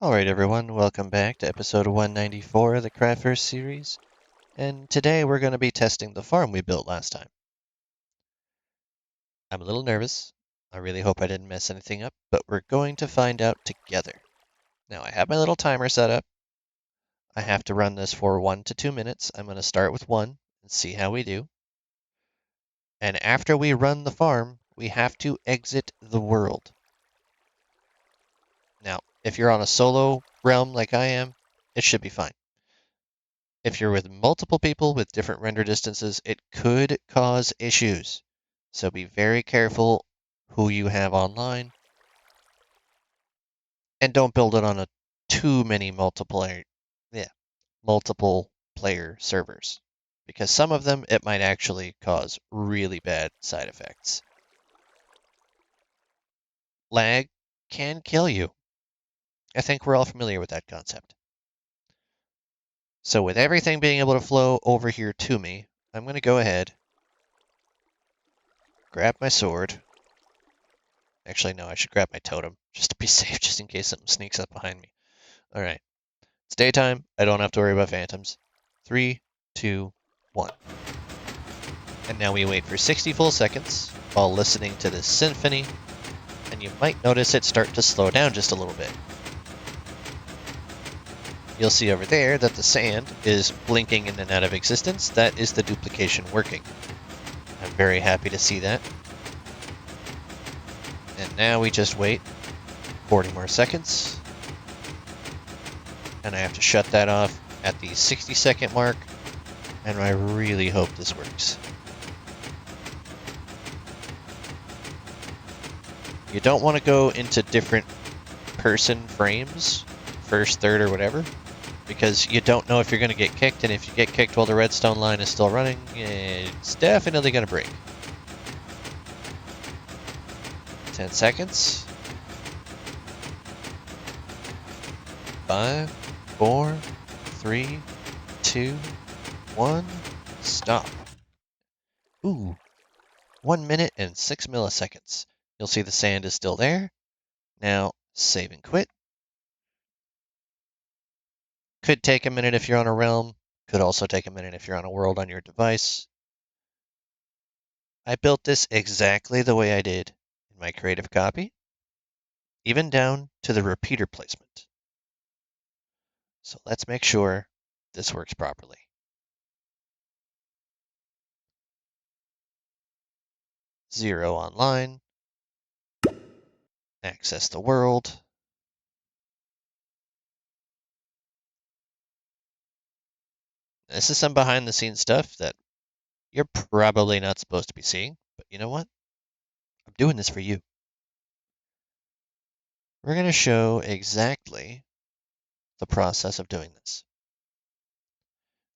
Alright everyone, welcome back to episode 194 of the Craftverse series, and today we're going to be testing the farm we built last time. I'm a little nervous. I really hope I didn't mess anything up, but we're going to find out together. Now I have my little timer set up. I have to run this for 1 to 2 minutes. I'm going to start with 1 and see how we do. And after we run the farm, we have to exit the world. Now, if you're on a solo realm like I am, it should be fine. If you're with multiple people with different render distances, it could cause issues. So be very careful who you have online. And don't build it on a too many multiple player servers. Because some of them, it might actually cause really bad side effects. Lag can kill you. I think we're all familiar with that concept. So with everything being able to flow over here to me, I'm going to go ahead, grab my sword. Actually, no, I should grab my totem, just to be safe, just in case something sneaks up behind me. Alright. It's daytime. I don't have to worry about phantoms. 3, 2, 1. And now we wait for 60 full seconds while listening to this symphony, and you might notice it start to slow down just a little bit. You'll see over there that the sand is blinking in and out of existence. That is the duplication working. I'm very happy to see that. And now we just wait 40 more seconds. And I have to shut that off at the 60-second mark. And I really hope this works. You don't want to go into different person frames, first, third, or whatever, because you don't know if you're going to get kicked, and if you get kicked while the redstone line is still running, it's definitely going to break. 10 seconds. 5, 4, 3, 2, 1, stop. Ooh, 1 minute and 6 milliseconds. You'll see the sand is still there. Now, save and quit. Could take a minute if you're on a realm. Could also take a minute if you're on a world on your device. I built this exactly the way I did in my creative copy, even down to the repeater placement. So let's make sure this works properly. Zero online. Access the world. This is some behind the scenes stuff that you're probably not supposed to be seeing, but you know what? I'm doing this for you. We're going to show exactly the process of doing this.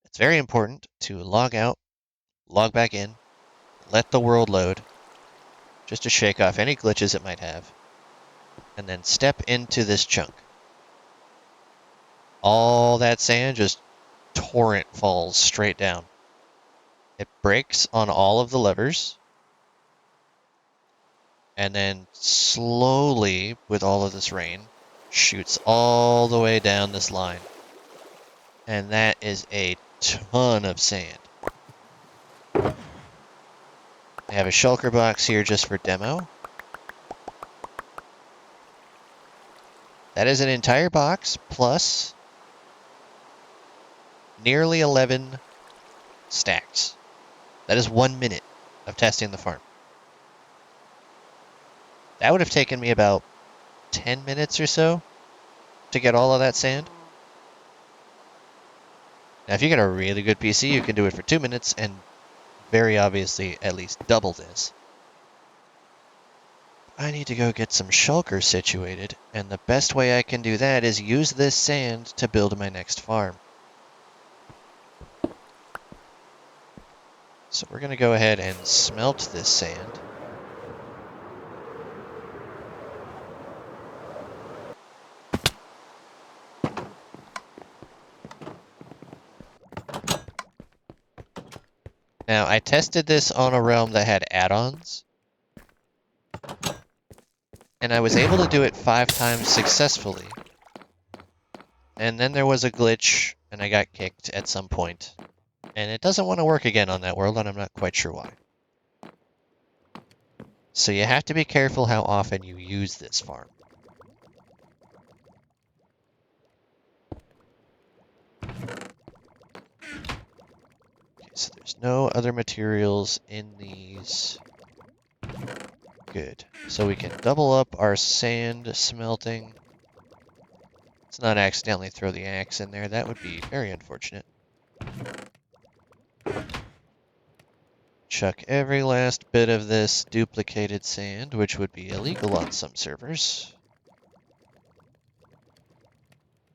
It's very important to log out, log back in, let the world load, just to shake off any glitches it might have, and then step into this chunk. All that sand just torrent falls straight down. It breaks on all of the levers, and then slowly, with all of this rain, shoots all the way down this line. And that is a ton of sand. I have a shulker box here just for demo. That is an entire box plus nearly 11 stacks. That is 1 minute of testing the farm. That would have taken me about 10 minutes or so to get all of that sand. Now, if you get a really good PC, you can do it for 2 minutes and very obviously at least double this. I need to go get some shulker situated, and the best way I can do that is use this sand to build my next farm. So we're going to go ahead and smelt this sand. Now, I tested this on a realm that had add-ons, and I was able to do it 5 times successfully and then there was a glitch, and I got kicked at some point. And it doesn't want to work again on that world, and I'm not quite sure why. So you have to be careful how often you use this farm. Okay, so there's no other materials in these. Good. So we can double up our sand smelting. Let's not accidentally throw the axe in there. That would be very unfortunate. Chuck every last bit of this duplicated sand, which would be illegal on some servers.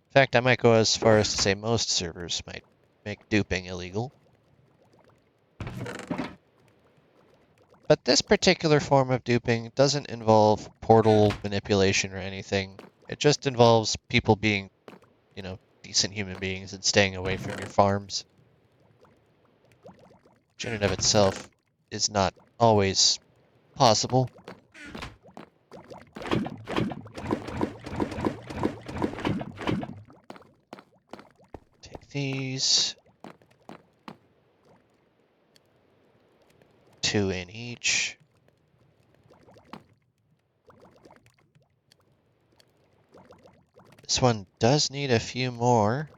In fact, I might go as far as to say most servers might make duping illegal. But this particular form of duping doesn't involve portal manipulation or anything. It just involves people being, decent human beings and staying away from your farms. Which in and of itself is not always possible. Take these. 2 in each. This one does need a few more.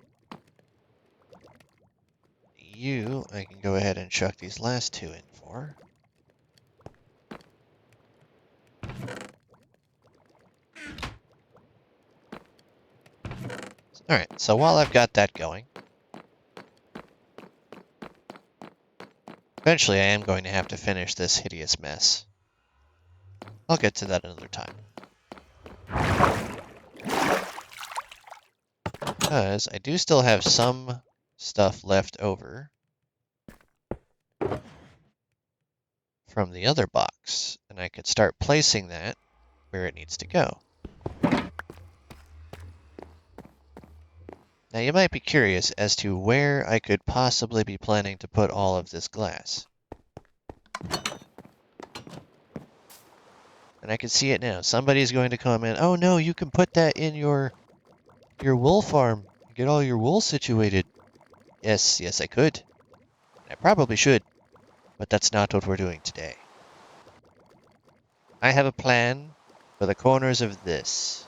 I can go ahead and chuck these last 2 in for. Alright, so while I've got that going, eventually I am going to have to finish this hideous mess. I'll get to that another time. Because I do still have some stuff left over from the other box, and I could start placing that where it needs to go. Now you might be curious as to where I could possibly be planning to put all of this glass. And I can see it now. Somebody's going to comment, oh no, you can put that in your wool farm. Get all your wool situated. Yes, I could. I probably should. But that's not what we're doing today. I have a plan for the corners of this.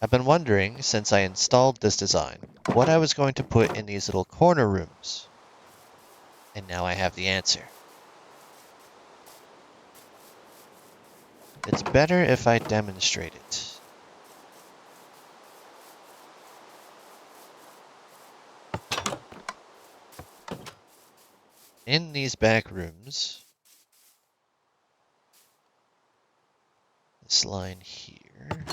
I've been wondering, since I installed this design, what I was going to put in these little corner rooms. And now I have the answer. It's better if I demonstrate it. In these back rooms, this line here,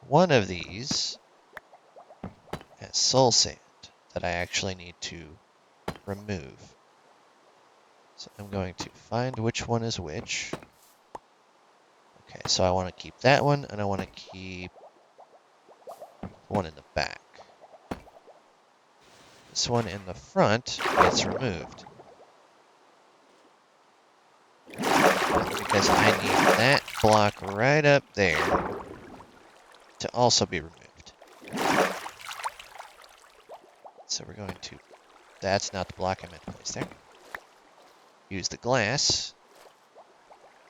one of these has soul sand that I actually need to remove. So I'm going to find which one is which. Okay, so I want to keep that one, and I want to keep one in the back. This one in the front gets removed. Because I need that block right up there to also be removed. So we're going to... That's not the block I meant to place there. Use the glass.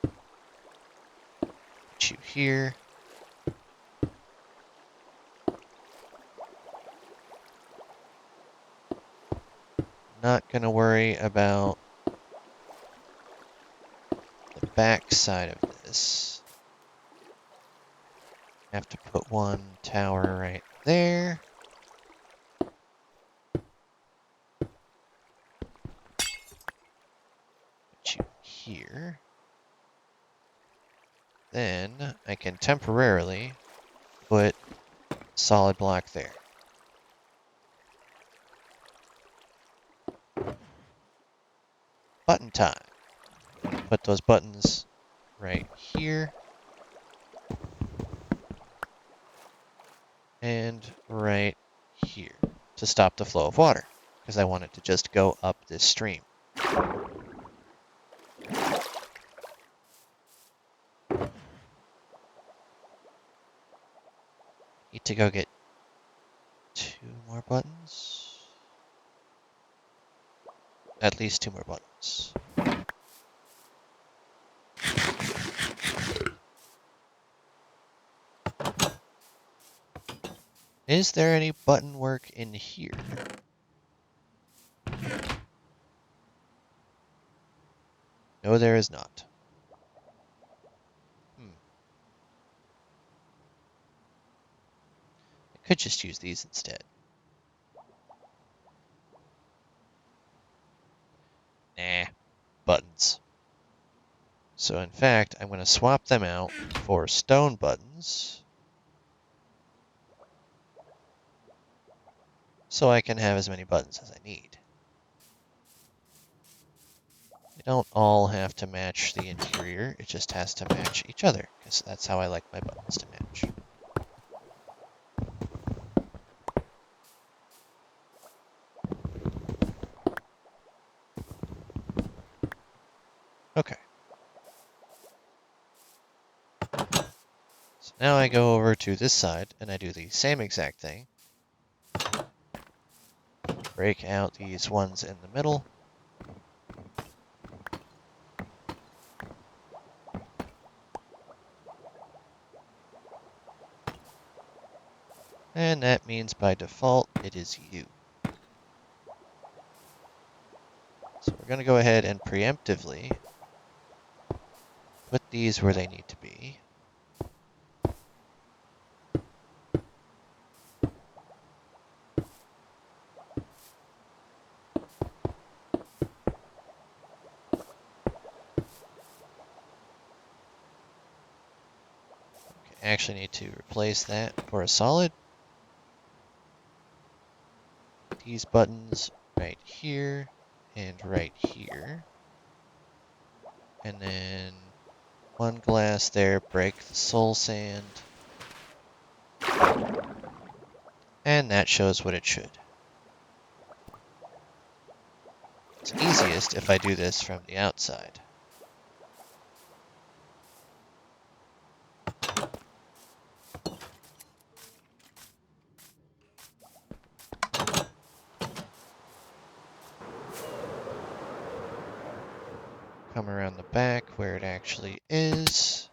Put you here. Not going to worry about the back side of this. Have to put one tower right there. Put you here. Then I can temporarily put solid block there. Button time. Put those buttons right here. And right here to stop the flow of water, because I want it to just go up this stream. need to go get 2 more buttons. At least 2 more buttons. Is there any button work in here? No, there is not. I could just use these instead. Nah, buttons. So in fact, I'm going to swap them out for stone buttons so I can have as many buttons as I need. They don't all have to match the interior, it just has to match each other, because that's how I like my buttons to match. Okay. So now I go over to this side and I do the same exact thing. Break out these ones in the middle. And that means by default, it is you. So we're going to go ahead and preemptively put these where they need to be. Okay, actually need to replace that for a solid. These buttons right here and right here. And then one glass there, break the soul sand. And that shows what it should. It's easiest if I do this from the outside. Come around the back where it actually is.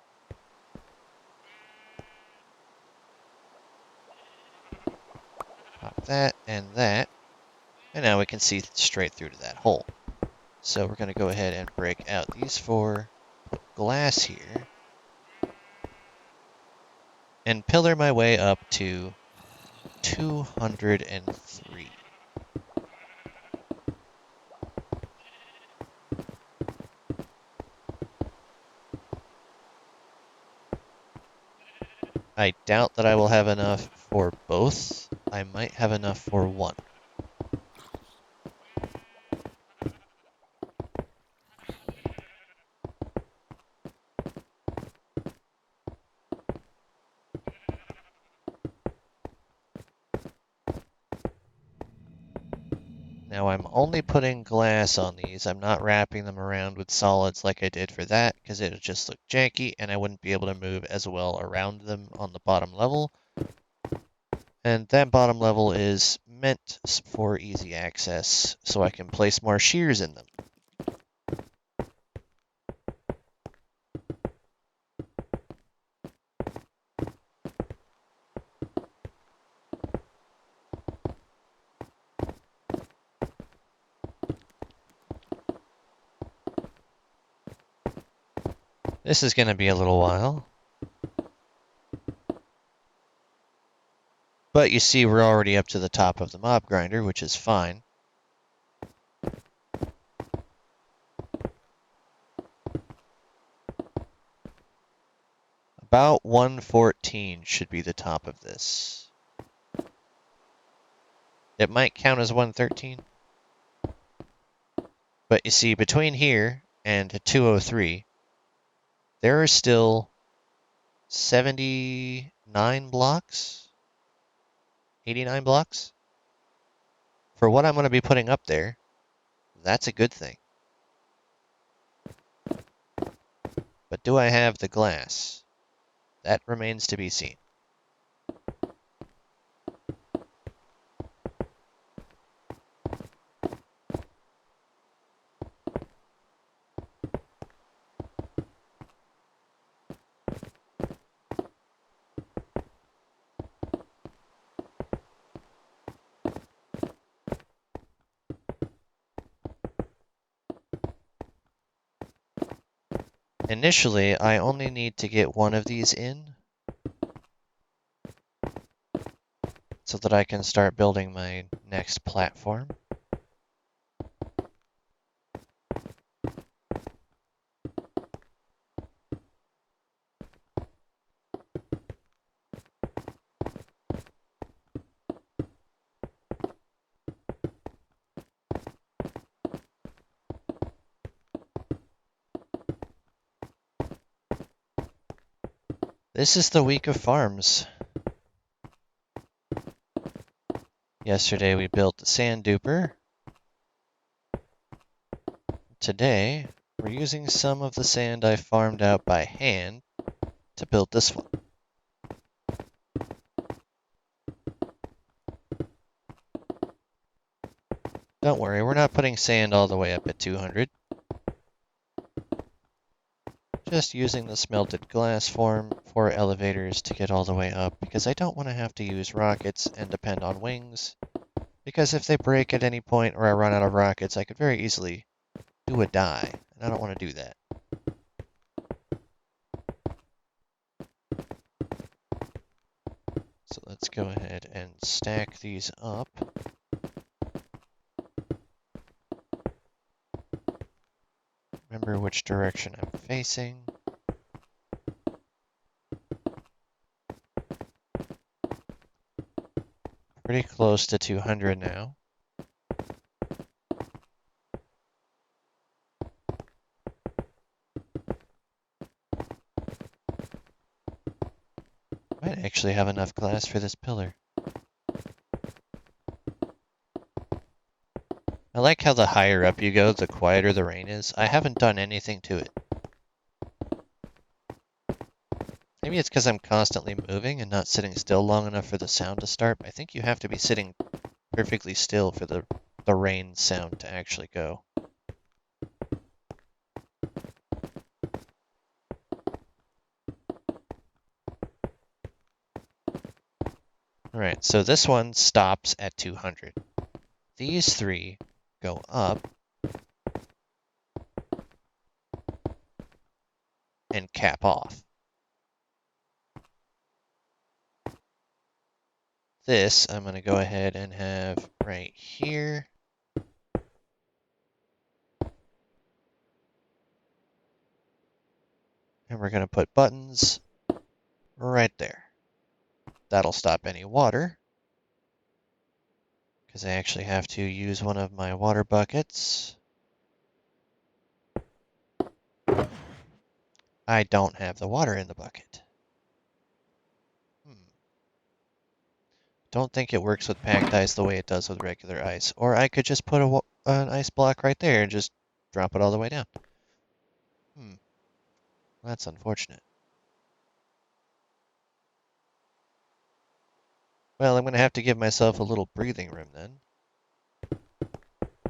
Pop that and that. And now we can see straight through to that hole. So we're going to go ahead and break out these 4, put glass here, and pillar my way up to 203. I doubt that I will have enough for both. I might have enough for 1. Now I'm only putting glass on these. I'm not wrapping them around with solids like I did for that, because it would just look janky and I wouldn't be able to move as well around them on the bottom level. And that bottom level is meant for easy access, so I can place more shears in them. This is going to be a little while. But you see we're already up to the top of the mob grinder, which is fine. About 114 should be the top of this. It might count as 113. But you see, between here and 203, there are still 79 blocks? 89 blocks? For what I'm going to be putting up there, that's a good thing. But do I have the glass? That remains to be seen. Initially, I only need to get one of these in so that I can start building my next platform. This is the week of farms. Yesterday we built the sand duper. Today, we're using some of the sand I farmed out by hand to build this one. Don't worry, we're not putting sand all the way up at 200. Just using the smelted glass form for elevators to get all the way up, because I don't want to have to use rockets and depend on wings. Because if they break at any point or I run out of rockets, I could very easily do a die, and I don't want to do that. So let's go ahead and stack these up. Remember which direction I'm facing. Pretty close to 200 now. Might actually have enough glass for this pillar. I like how the higher up you go, the quieter the rain is. I haven't done anything to it. Maybe it's because I'm constantly moving and not sitting still long enough for the sound to start. I think you have to be sitting perfectly still for the rain sound to actually go. Alright, so this one stops at 200. These three go up and cap off. This I'm going to go ahead and have right here. And we're going to put buttons right there. That'll stop any water, because I actually have to use one of my water buckets. I don't have the water in the bucket. Don't think it works with packed ice the way it does with regular ice. Or I could just put an ice block right there and just drop it all the way down. That's unfortunate. Well, I'm going to have to give myself a little breathing room then,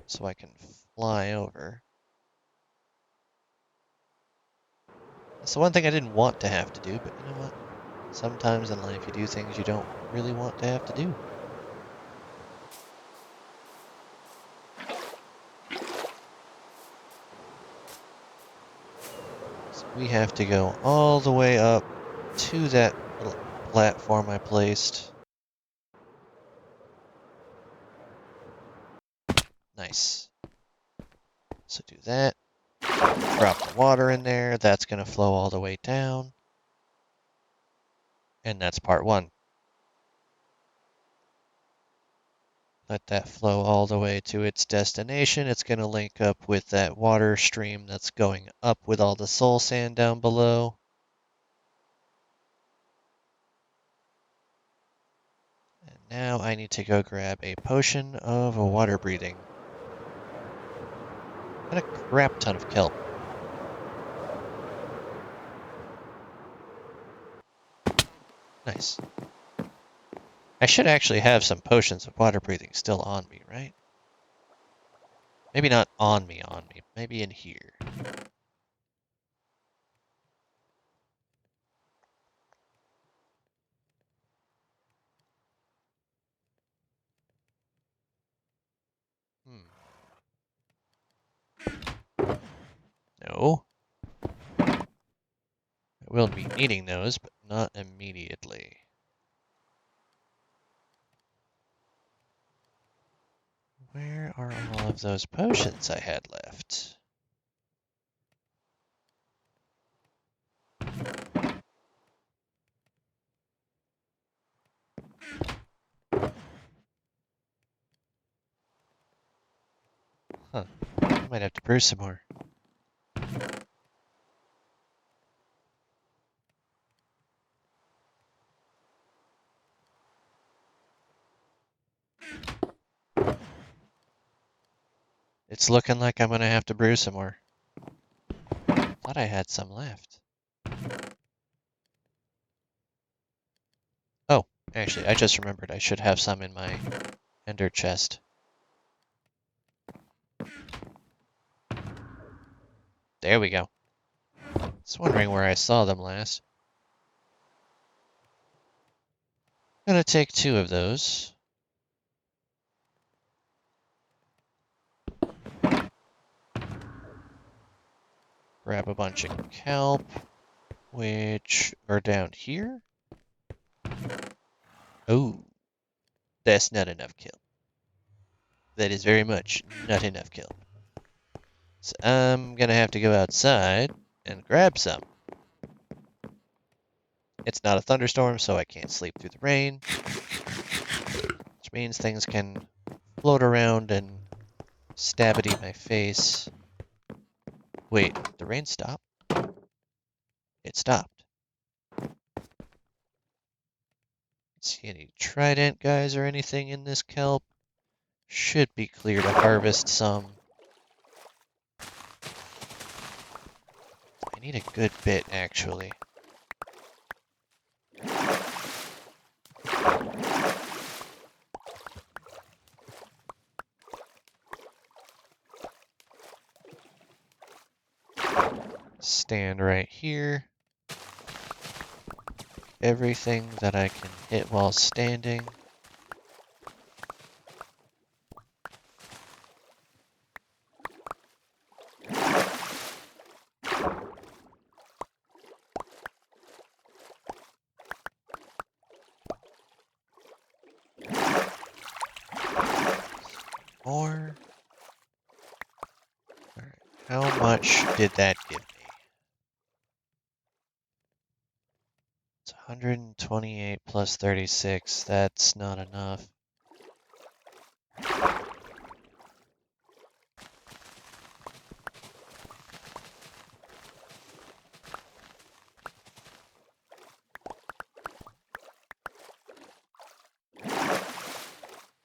so I can fly over. That's the one thing I didn't want to have to do, but you know what? Sometimes in life you do things you don't really want to have to do. So we have to go all the way up to that little platform I placed. Nice. So do that. Drop the water in there. That's going to flow all the way down. And that's part one. Let that flow all the way to its destination. It's going to link up with that water stream that's going up with all the soul sand down below. And now I need to go grab a potion of water breathing. And a crap ton of kelp. Nice. I should actually have some potions of water breathing still on me, right? Maybe not on me, Maybe in here. No. I will be needing those, but not immediately. Where are all of those potions I had left? Huh. I might have to brew some more. It's looking like I'm gonna have to brew some more. Thought I had some left. Oh, actually, I just remembered I should have some in my ender chest. There we go. I was wondering where I saw them last. Gonna take 2 of those. Grab a bunch of kelp, which are down here. Oh, that's not enough kelp. That is very much not enough kelp. So I'm gonna have to go outside and grab some. It's not a thunderstorm, so I can't sleep through the rain, which means things can float around and stab my face. Wait, the rain stopped? It stopped. See any trident guys or anything in this kelp? Should be clear to harvest some. I need a good bit, actually. Stand right here. Everything that I can hit while standing. More. Alright, how much did that give me? It's 128 plus 36. That's not enough.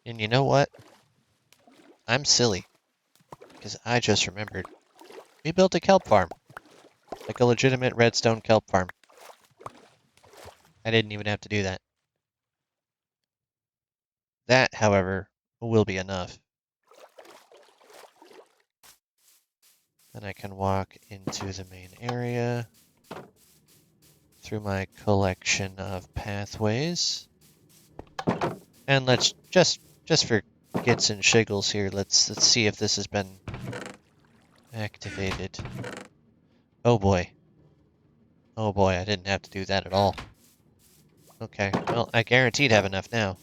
And you know what? I'm silly, because I just remembered. We built a kelp farm. Like a legitimate redstone kelp farm. I didn't even have to do that. That, however, will be enough. Then I can walk into the main area through my collection of pathways. And let's just for gits and shiggles here, let's see if this has been activated. Oh boy. Oh boy, I didn't have to do that at all. Okay, well, I guaranteed have enough now.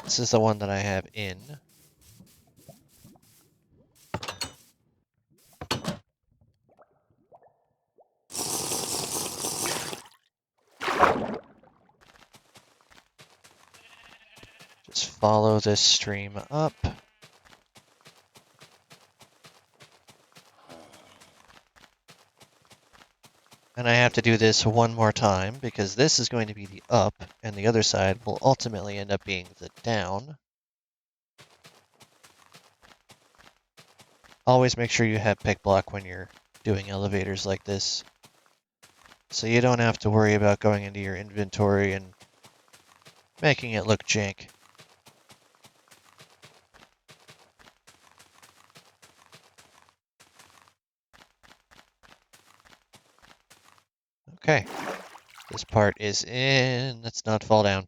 This is the one that I have in. Just follow this stream up. And I have to do this one more time because this is going to be the up and the other side will ultimately end up being the down. Always make sure you have pick block when you're doing elevators like this, so you don't have to worry about going into your inventory and making it look jank. Okay, this part is in. Let's not fall down.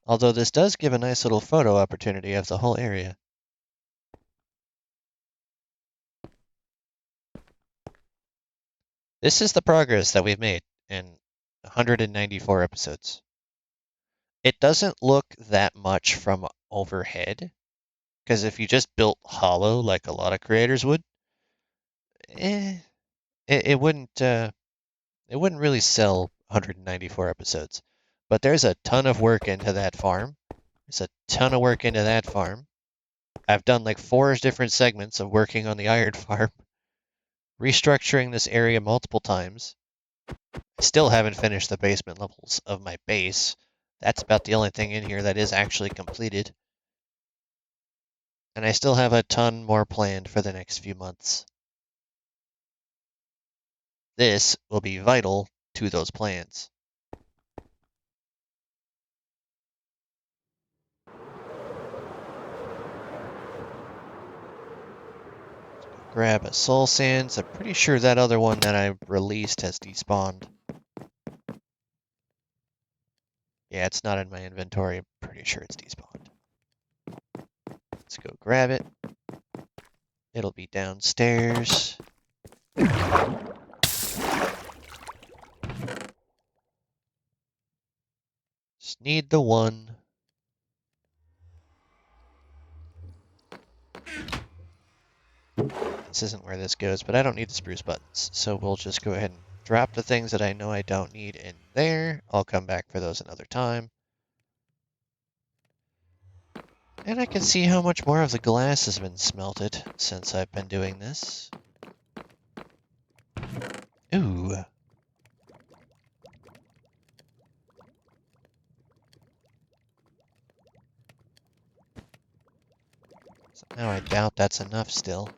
Although this does give a nice little photo opportunity of the whole area. This is the progress that we've made in 194 episodes. It doesn't look that much from overhead, because if you just built hollow like a lot of creators would, eh, it wouldn't really sell 194 episodes. But there's a ton of work into that farm. There's a ton of work into that farm. I've done like 4 different segments of working on the iron farm, restructuring this area multiple times. I still haven't finished the basement levels of my base. That's about the only thing in here that is actually completed. And I still have a ton more planned for the next few months. This will be vital to those plans. Grab a soul sands. I'm pretty sure that other one that I released has despawned. Yeah, it's not in my inventory. I'm pretty sure it's despawned. Let's go grab it. It'll be downstairs. Just need the one. This isn't where this goes, but I don't need the spruce buttons. So we'll just go ahead and drop the things that I know I don't need in there. I'll come back for those another time. And I can see how much more of the glass has been smelted since I've been doing this. Ooh. Now I doubt that's enough still.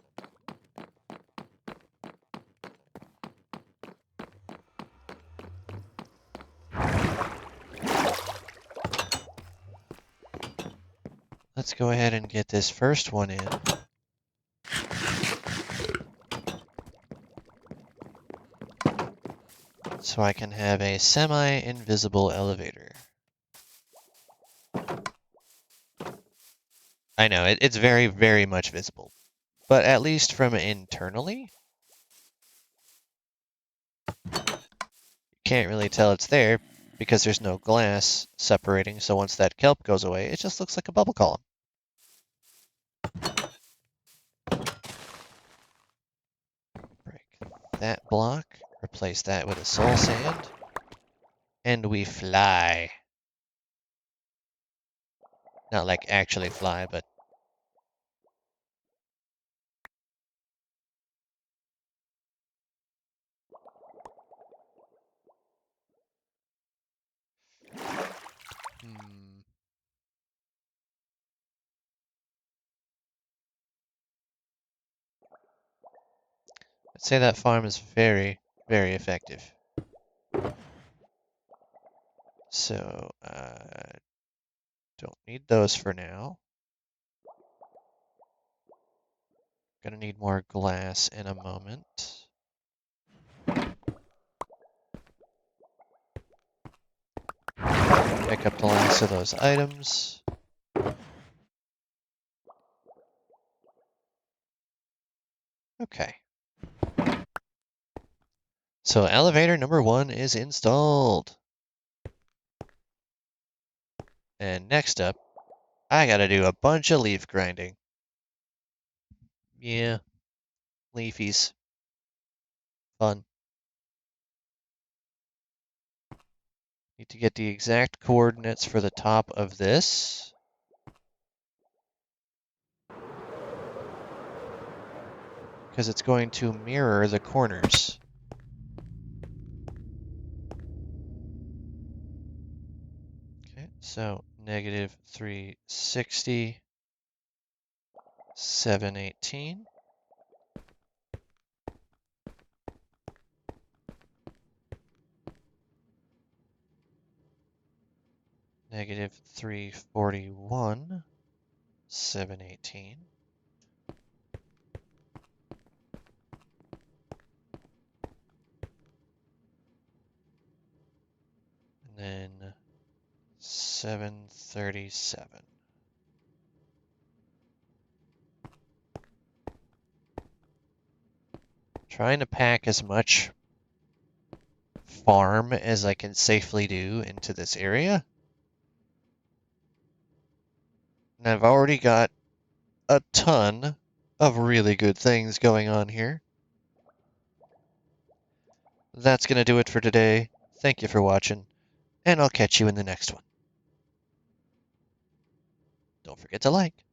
Let's go ahead and get this first one in. So I can have a semi-invisible elevator. I know, it's very, very much visible. But at least from internally, you can't really tell it's there because there's no glass separating, so once that kelp goes away, it just looks like a bubble column. Break that block, replace that with a soul sand, and we fly. Not like actually fly, but I'd say that farm is very, very effective. So, don't need those for now. Gonna need more glass in a moment. Pick up the last of those items. Okay. So elevator number 1 is installed. And next up, I gotta do a bunch of leaf grinding. Yeah, leafies. Fun. Need to get the exact coordinates for the top of this. Because it's going to mirror the corners. Okay, so negative 360, 718. Negative 341, 718. And then 737. Trying to pack as much farm as I can safely do into this area. And I've already got a ton of really good things going on here. That's going to do it for today. Thank you for watching, and I'll catch you in the next one. Don't forget to like.